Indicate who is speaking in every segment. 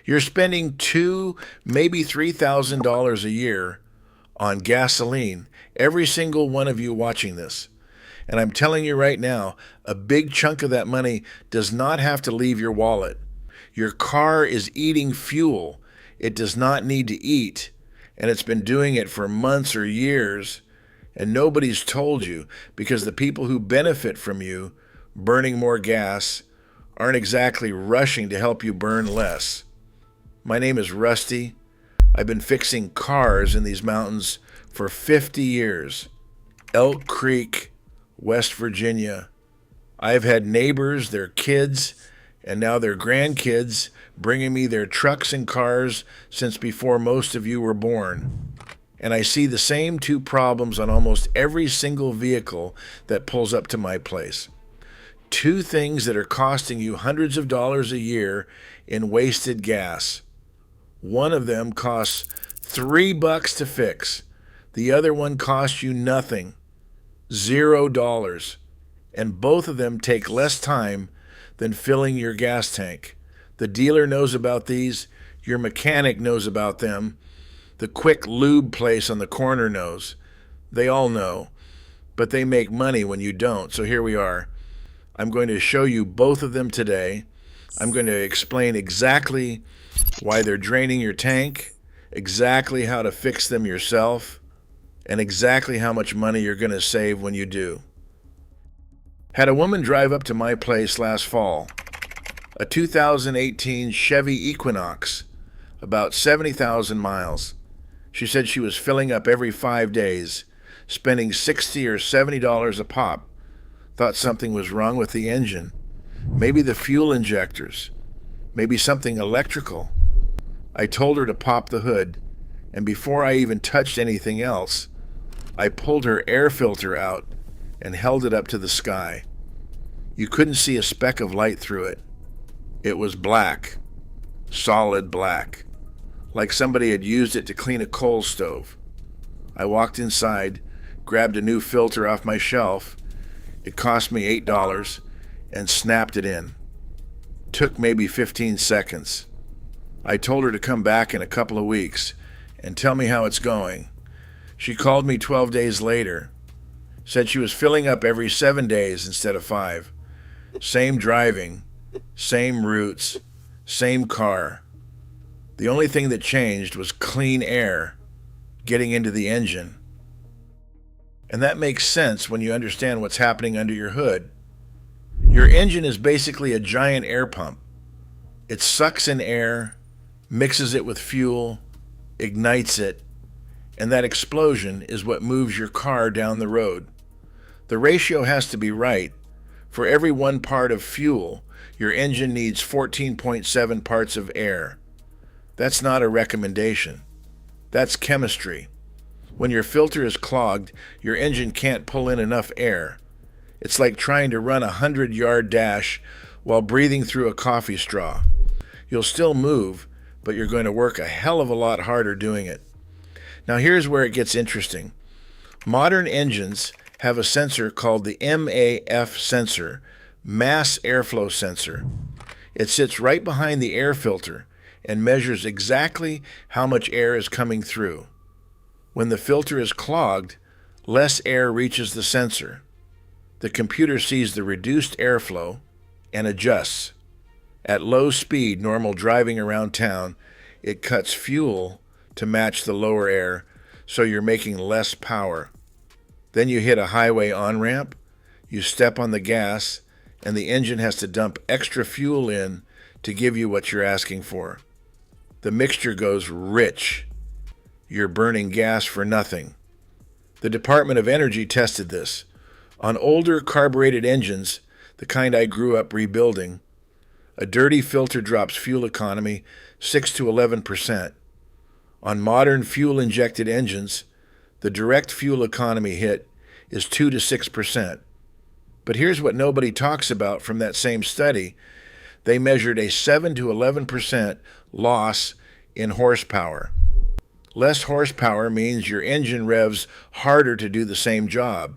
Speaker 1: You're spending two, maybe $3,000 a year on gasoline, every single one of you watching this. And I'm telling you right now, a big chunk of that money does not have to leave your wallet. Your car is eating fuel it does not need to eat, and it's been doing it for months or years, and nobody's told you because the people who benefit from you burning more gas aren't exactly rushing to help you burn less. My name is Rusty. I've been fixing cars in these mountains for 50 years. Elk Creek, West Virginia. I've had neighbors, their kids, and now their grandkids bringing me their trucks and cars since before most of you were born. And I see the same two problems on almost every single vehicle that pulls up to my place. Two things that are costing you hundreds of dollars a year in wasted gas. One of them costs $3 to fix. The other one costs you nothing, $0. And both of them take less time than filling your gas tank. The dealer knows about these. Your mechanic knows about them. The quick lube place on the corner knows. They all know. But they make money when you don't. So here we are. I'm going to show you both of them today. I'm going to explain exactly why they're draining your tank, exactly how to fix them yourself, and exactly how much money you're going to save when you do. Had a woman drive up to my place last fall, a 2018 Chevy Equinox, about 70,000 miles. She said she was filling up every 5 days, spending $60 or $70 a pop. Thought something was wrong with the engine. Maybe the fuel injectors. Maybe something electrical. I told her to pop the hood, and before I even touched anything else, I pulled her air filter out and held it up to the sky. You couldn't see a speck of light through it. It was black, solid black, like somebody had used it to clean a coal stove. I walked inside, grabbed a new filter off my shelf. It cost me $8 and snapped it in. Took maybe 15 seconds. I told her to come back in a couple of weeks and tell me how it's going. She called me 12 days later. Said she was filling up every 7 days instead of 5. Same driving, same routes, same car. The only thing that changed was clean air getting into the engine. And that makes sense when you understand what's happening under your hood. Your engine is basically a giant air pump. It sucks in air, mixes it with fuel, ignites it, and that explosion is what moves your car down the road. The ratio has to be right. For every 1 part of fuel, your engine needs 14.7 parts of air. That's not a recommendation. That's chemistry. When your filter is clogged, your engine can't pull in enough air. It's like trying to run a 100-yard dash while breathing through a coffee straw. You'll still move, but you're going to work a hell of a lot harder doing it. Now here's where it gets interesting. Modern engines have a sensor called the MAF sensor, mass airflow sensor. It sits right behind the air filter and measures exactly how much air is coming through. When the filter is clogged, less air reaches the sensor. The computer sees the reduced airflow and adjusts. At low speed, normal driving around town, it cuts fuel to match the lower air, so you're making less power. Then you hit a highway on-ramp, you step on the gas, and the engine has to dump extra fuel in to give you what you're asking for. The mixture goes rich. You're burning gas for nothing. The Department of Energy tested this. On older carbureted engines, the kind I grew up rebuilding, a dirty filter drops fuel economy 6 to 11%. On modern fuel-injected engines, the direct fuel economy hit is 2 to 6%. But here's what nobody talks about from that same study. They measured a 7 to 11% loss in horsepower. Less horsepower means your engine revs harder to do the same job.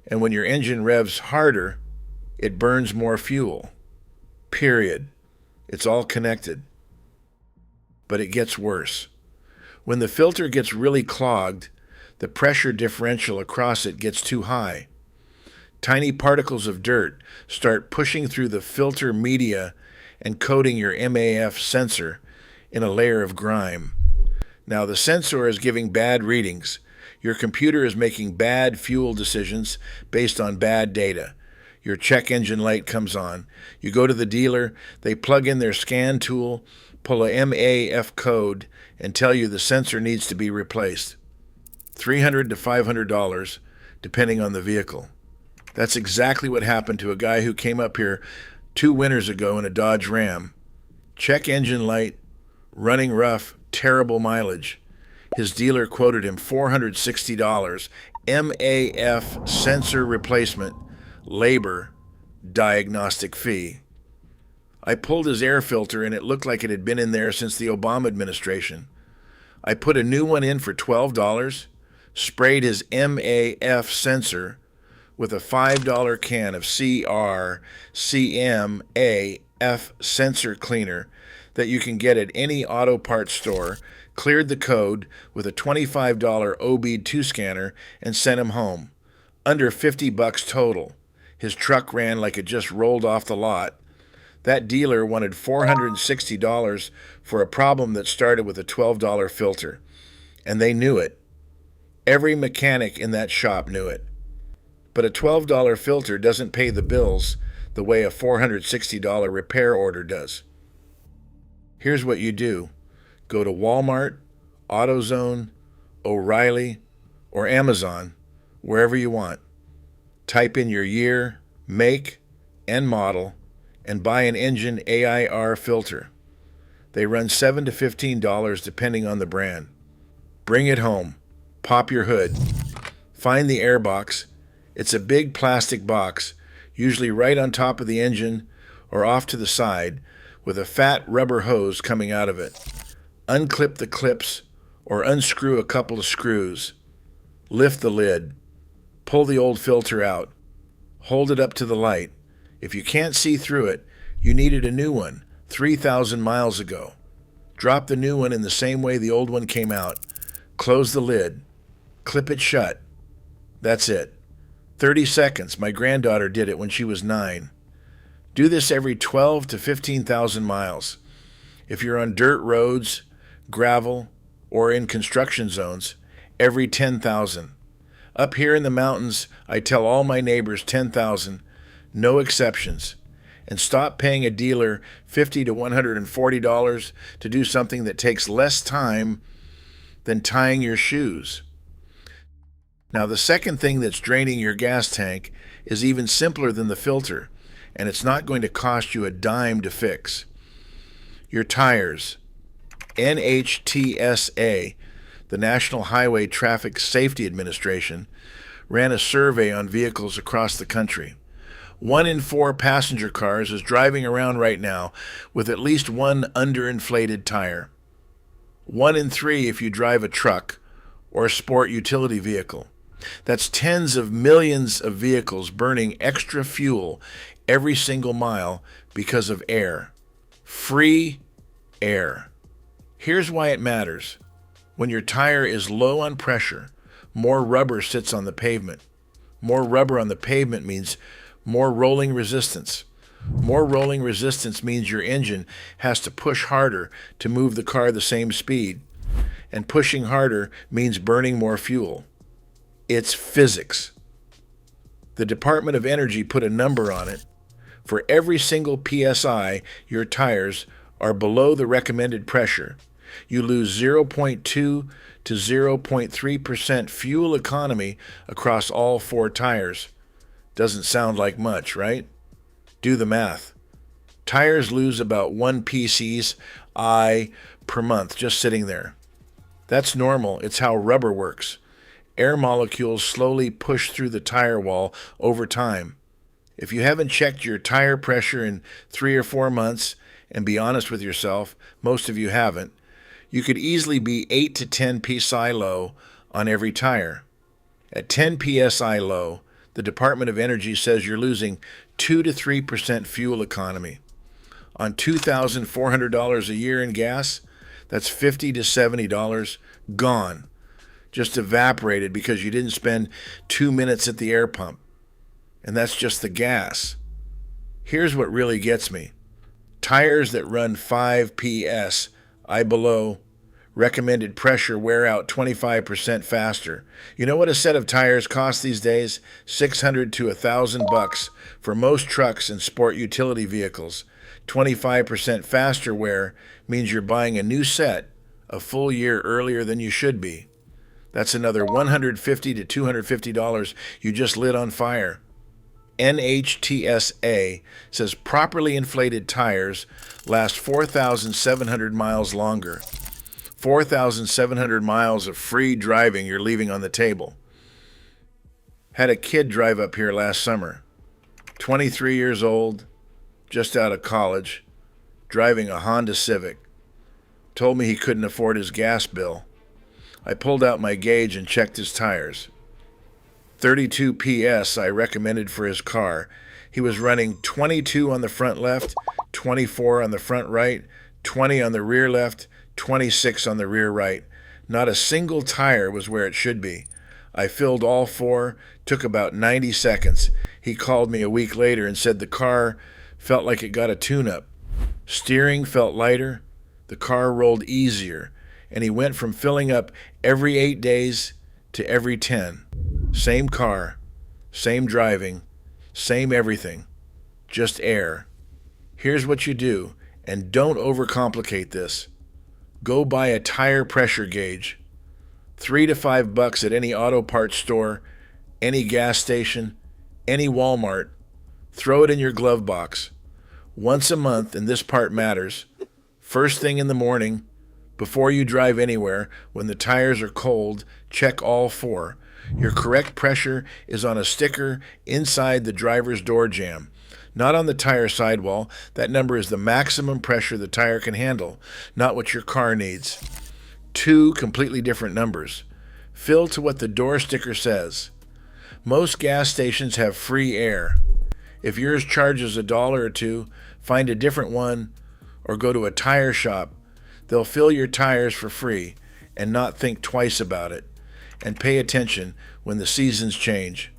Speaker 1: And when your engine revs harder, it burns more fuel. Period. It's all connected. but it gets worse. When the filter gets really clogged, the pressure differential across it gets too high. Tiny particles of dirt start pushing through the filter media and coating your MAF sensor in a layer of grime. Now the sensor is giving bad readings. Your computer is making bad fuel decisions based on bad data. Your check engine light comes on. You go to the dealer, they plug in their scan tool, pull a MAF code, and tell you the sensor needs to be replaced. $300 to $500, depending on the vehicle. That's exactly what happened to a guy who came up here 2 winters ago in a Dodge Ram. Check engine light, running rough, terrible mileage. His dealer quoted him $460, MAF sensor replacement, labor, diagnostic fee. I pulled his air filter and it looked like it had been in there since the Obama administration. I put a new one in for $12, sprayed his MAF sensor with a $5 can of CRCMAF sensor cleaner that you can get at any auto parts store, cleared the code with a $25 OB2 scanner, and sent him home. Under $50 total. His truck ran like it just rolled off the lot. That dealer wanted $460 for a problem that started with a $12 filter. And they knew it. Every mechanic in that shop knew it. But a $12 filter doesn't pay the bills the way a $460 repair order does. Here's what you do. Go to Walmart, AutoZone, O'Reilly, or Amazon, wherever you want. Type in your year, make, and model, and buy an engine AIR filter. They run $7 to $15 depending on the brand. Bring it home. Pop your hood. Find the air box. It's a big plastic box, usually right on top of the engine or off to the side, with a fat rubber hose coming out of it. Unclip the clips or unscrew a couple of screws. Lift the lid. Pull the old filter out. Hold it up to the light. If you can't see through it, you needed a new one 3,000 miles ago. Drop the new one in the same way the old one came out. Close the lid. Clip it shut. That's it. 30 seconds. My granddaughter did it when she was 9. Do this every 12 to 15,000 miles. If you're on dirt roads, gravel, or in construction zones, every 10,000. Up here in the mountains, I tell all my neighbors 10,000, no exceptions. And stop paying a dealer $50 to $140 to do something that takes less time than tying your shoes. Now, the second thing that's draining your gas tank is even simpler than the filter, and it's not going to cost you a dime to fix. Your tires. NHTSA, the National Highway Traffic Safety Administration, ran a survey on vehicles across the country. 1 in 4 passenger cars is driving around right now with at least one underinflated tire. 1 in 3 if you drive a truck or a sport utility vehicle. That's tens of millions of vehicles burning extra fuel every single mile because of air. Free air. Here's why it matters. When your tire is low on pressure, more rubber sits on the pavement. More rubber on the pavement means more rolling resistance. More rolling resistance means your engine has to push harder to move the car the same speed. And pushing harder means burning more fuel. It's physics. The Department of Energy put a number on it. For every single PSI, your tires are below the recommended pressure. You lose 0.2 to 0.3% fuel economy across all 4 tires. Doesn't sound like much, right? Do the math. Tires lose about 1 PSI per month just sitting there. That's normal. It's how rubber works. Air molecules slowly push through the tire wall over time. If you haven't checked your tire pressure in 3 or 4 months, and be honest with yourself, most of you haven't, you could easily be 8 to 10 psi low on every tire. At 10 psi low, the Department of Energy says you're losing 2 to 3% fuel economy. On $2,400 a year in gas, That's $50 to $70 gone. Just evaporated because you didn't spend 2 minutes at the air pump. And that's just the gas. Here's what really gets me. Tires that run 5 PS, I below, recommended pressure wear out 25% faster. You know what a set of tires costs these days? $600 to $1,000 for most trucks and sport utility vehicles. 25% faster wear means you're buying a new set a full year earlier than you should be. That's another $150 to $250 you just lit on fire. NHTSA says properly inflated tires last 4,700 miles longer. 4,700 miles of free driving you're leaving on the table. Had a kid drive up here last summer. 23 years old, just out of college, driving a Honda Civic. Told me he couldn't afford his gas bill. I pulled out my gauge and checked his tires. 32 PS I recommended for his car. He was running 22 on the front left, 24 on the front right, 20 on the rear left, 26 on the rear right. Not a single tire was where it should be. I filled all four, took about 90 seconds. He called me a week later and said the car felt like it got a tune-up. Steering felt lighter, the car rolled easier, and he went from filling up every 8 days to every 10. Same car, same driving, same everything, just air. Here's what you do, and don't overcomplicate this. Go buy a tire pressure gauge. $3 to $5 at any auto parts store, any gas station, any Walmart. Throw it in your glove box. Once a month, and this part matters, first thing in the morning, before you drive anywhere, when the tires are cold, check all four. Your correct pressure is on a sticker inside the driver's door jamb, not on the tire sidewall. That number is the maximum pressure the tire can handle, not what your car needs. Two completely different numbers. Fill to what the door sticker says. Most gas stations have free air. If yours charges $1 or $2, find a different one or go to a tire shop. They'll fill your tires for free and not think twice about it. And pay attention when the seasons change.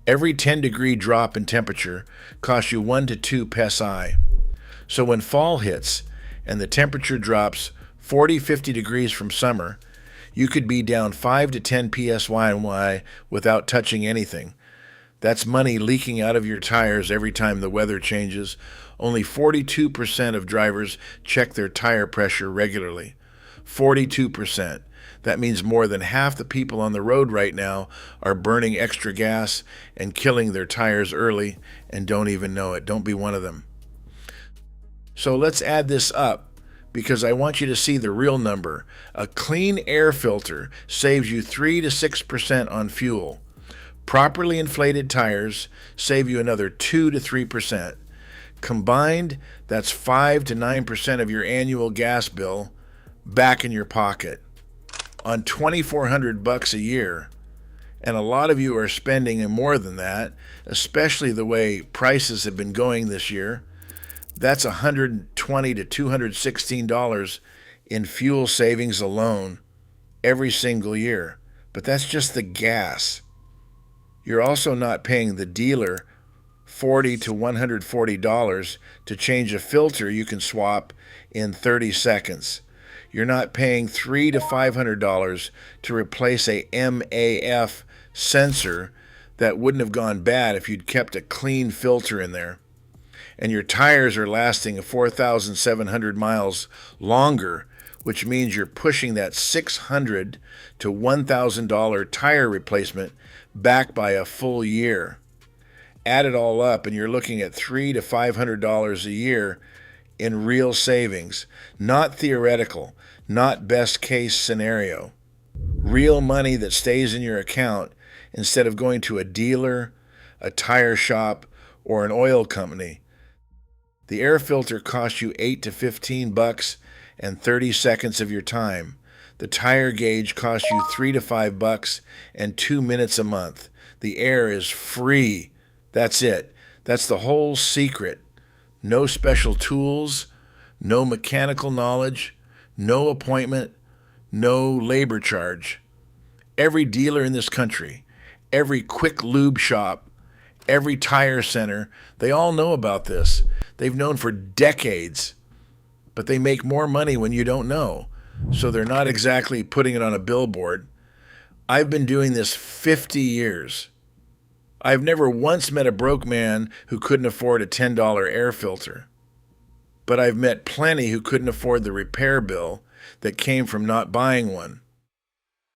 Speaker 1: Every 10-degree drop in temperature costs you 1 to 2 psi. So when fall hits and the temperature drops 40, 50 degrees from summer, you could be down 5 to 10 psi without touching anything. That's money leaking out of your tires every time the weather changes. Only 42% of drivers check their tire pressure regularly. 42%. That means more than half the people on the road right now are burning extra gas and killing their tires early and don't even know it. Don't be one of them. So let's add this up because I want you to see the real number. A clean air filter saves you 3 to 6% on fuel. Properly inflated tires save you another 2 to 3%. Combined, that's 5 to 9% of your annual gas bill back in your pocket. On $2,400 a year, and a lot of you are spending more than that, especially the way prices have been going this year. That's $120 to $216 in fuel savings alone every single year. But that's just the gas. You're also not paying the dealer $40 to $140 to change a filter you can swap in 30 seconds. You're not paying $300 to $500 to replace a MAF sensor that wouldn't have gone bad if you'd kept a clean filter in there. And your tires are lasting 4,700 miles longer, which means you're pushing that $600 to $1,000 tire replacement back by a full year. Add it all up, and you're looking at $300 to $500 a year in real savings, not theoretical, not best case scenario. Real money that stays in your account instead of going to a dealer, a tire shop, or an oil company. The air filter costs you $8 to $15 and 30 seconds of your time. The tire gauge costs you $3 to $5 and 2 minutes a month. The air is free. That's it. That's the whole secret. No special tools, no mechanical knowledge, no appointment, no labor charge. Every dealer in this country, every quick lube shop, every tire center, they all know about this. They've known for decades, but they make more money when you don't know. So they're not exactly putting it on a billboard. I've been doing this 50 years. I've never once met a broke man who couldn't afford a $10 air filter. But I've met plenty who couldn't afford the repair bill that came from not buying one.